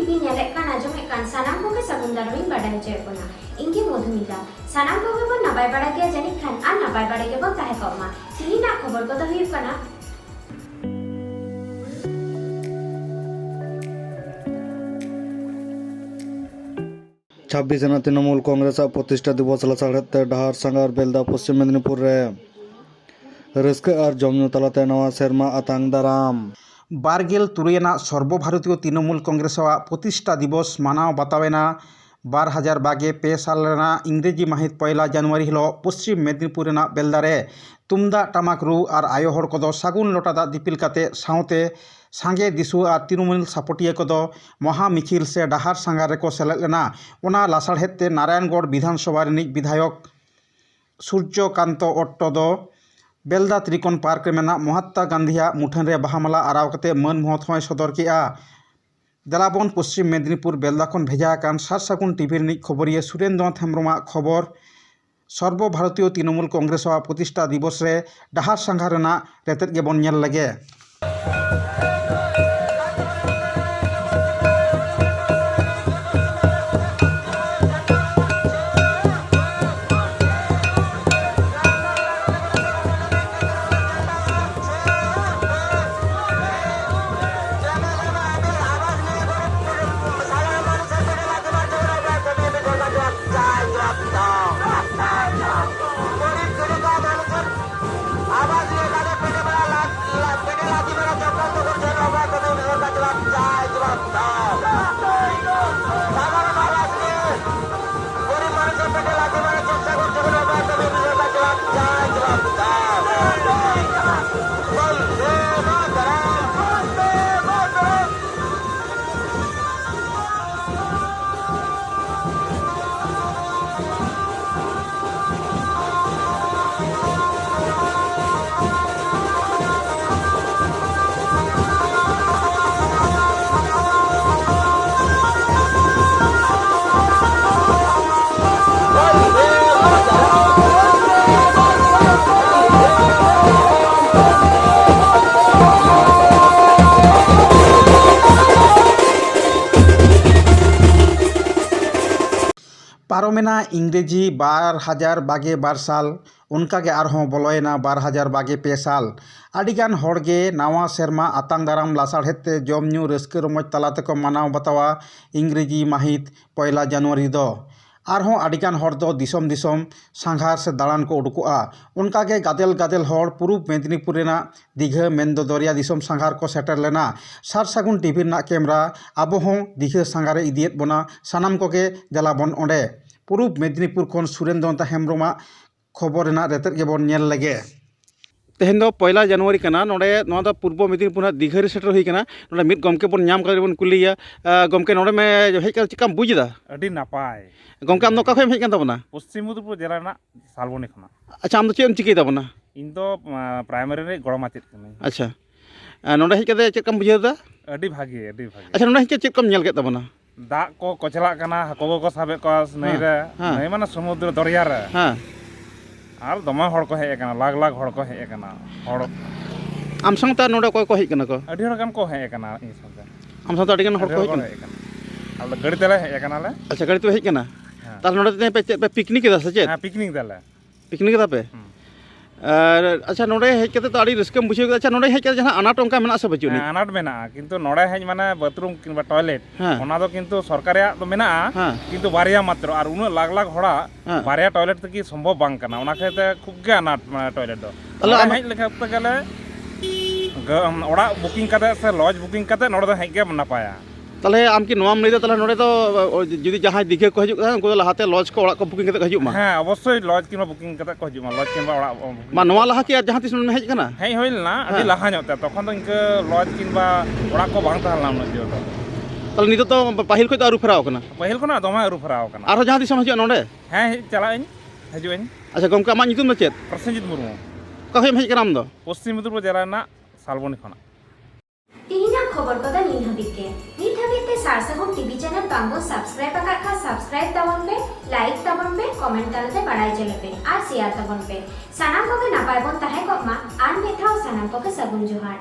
TV नेलेक कान आजमेक कान सानाम कोगे सागुन दारामिन बाडाय होचोयेद बोना इंगे Madhumita सानाम Koge bone नापाय बाड़ा गेया जानिक खान आर नापाय बाड़ा गे बोन ताहे कमा तिहिना खबर कोदो हुयुग काना छब्बीस तृणमूल कांग्रेस प्रतिष्ठा दिवस लसाड़ते डहार सांगार बेलदा पश्चिम मेदिनीपुर रे रस्क और जमनु तलाते नवा सेरमा आतांग दाराम बारगेल तुरैयाना सर्वभारतीय तृणमूल कांग्रेस प्रतिष्ठा दिवस मानाव बातावेना 2022 साल इंग्रेजी माहित 1 जानुआरी हिलो पश्चिम मेदिनीपुर बेलदारे तुमदा टमाक रू और आयो हड़ कोदो सागुन लोटा दाग दिपिल काते साउते सांगे दिसु और तृणमूल सापटिया कोदो महा मिखिल से डहार सांगार रेको सेलेद लेना ओना लासाड़हेते नारायणगढ़ विधानसभा रिनिज विधायक सूर्यकांत अट्टो दो बेलदा त्रिकोण पार्क में महात्मा गांधीया मुठान रे बाहामाला आराव कते मन महत हय सदर केआ देलाबन पश्चिम मेदिनीपुर बेलदा खन भेजा कान सार सागुन टीवी रिनिज खबरिया सुरेंद्र हेम्ब्रमा खबर सर्वभारतीय तृणमूल कांग्रेस प्रतिष्ठा दिवस रे डहार सांगार रेना रेतेद गेबन नेल लगे पारोमेना इंग्रेजी 2022 साल उनकागे आरहों बोलोयना 2022 साल आडिगान हड़गे नावा सेरमा आतांग दाराम लासाड़हेते जमन्यू रस्के रमज तलाते को मानाव बतावा इंग्रेजी माहित 1 जानुआरी दो आरहों आडिगान हड़ दो दिसम दिसम सांघार से दालान को उडुकोआ उनकागे गादेल गादेल हड़ पूर्व मेदिनीपुर रेना दीघा मेंदो दरिया दिसम सांघार को सेटर लेना सार सागुन टीवी ना कैमरा आबो हों दीघा सांघारे इदियत बोना सानाम कोगे देलाबन ओंडे पूर्व मेदिनीपुर खन सुरेंद्र हेम्ब्रमा खबर रेना रेतेद गेबन नेल लगे तेहेन दो 1 जानुआरी कना नोडे नोडा दो पूर्व मेदिनीपुर दीघा रे सेटर हुई कना नोडे मिद गमके बन नाम करे बन कुलिया गमके नोडे में हेज का चिकाम बुझदा अडी नापाय गमके आम नोका खम हेज कान तबना पश्चिम मेदिनीपुर जिला ना सालबनी खना अच्छा आम दो चेम चिकै तबना इन दो प्राइमरी रे गड़माचित कना अच्छा नोडे हेज कते चेक कम बुझदा अडी भागी अच्छा नोडे हेज चेक कम नेल के तबना दाग को कचला कना हको को साबे को नई रे नई माने समुद्र दरिया रे हां आर दमा हड़ को हे कना लाख लाख हड़ को हे कना हड़ आम संगता नोडे कोय को हे कना को अडी हड़ गान को हे कना इन संगता आम संगता अडी गान हड़ को हे कना आल गड़ी तेले हे कना ले अच्छा गड़ी तो हे कना तार नोडे पे पिकनिक केदा से हां पिकनिक दाले पिकनिक दा पे अच्छा नोडे हेज कते तो अडी रस्कम बुझे अच्छा नोडे हेज कते जहां अनाट ओंका मेना से बचुनी अनाट मेना किंतु नोडे हेज माने बाथरूम किंबा टॉयलेट ओना दो किंतु सरकारिया तो मेना किंतु बारिया मात्र और उन लाख लाख हड़ा बारिया टॉयलेट तकी संभव बांग कना ओना खेते खूब गे अनाट टॉयलेट दो तले हेज लेखा तगले ओड़ा बुकिंग कते से लॉज बुकिंग कते नोडे हेज गे नापाया तले आम की नोम लई दो तले नोडे तो जदी जहां दीघा को हजु उनको लहाते लॉज को ओड़ा को बुकिंग कते हजु मा हां अवश्य लॉज किंबा बुकिंग कते को हजु मा लॉज किंबा ओड़ा मा नोवा लहा की जहां तिस में हेज कना हेज होइलना अडी लहा नते तखन तो इनके लॉज किंबा ओड़ा को बांग ताहला न जो तले नितो तो पाहिल को आरु फराव कना पाहिल को ना दमा आरु फराव कना आरो जहां दिसम हजु नोडे हां चला इन हजु इन अच्छा गमका मा नितुम चेत प्रसन्नजित मुर्मू कहे हेज कनाम दो पश्चिम मेदिनीपुर जिला ना सालबनी खना तिहिना खबर कोदा नील हबीत ते सार सागुन टीवी चैनल बांगो सब्सक्राइब आका सब्सक्राइब ताबन पे लाइक ताबन पे कमेंट तालते बाड़ाय चले पे और शेयर ताबन पे सानाम कोगे नापाय बन ताहे को मा आर मेथाव सानाम कोगे सागुन जोहार।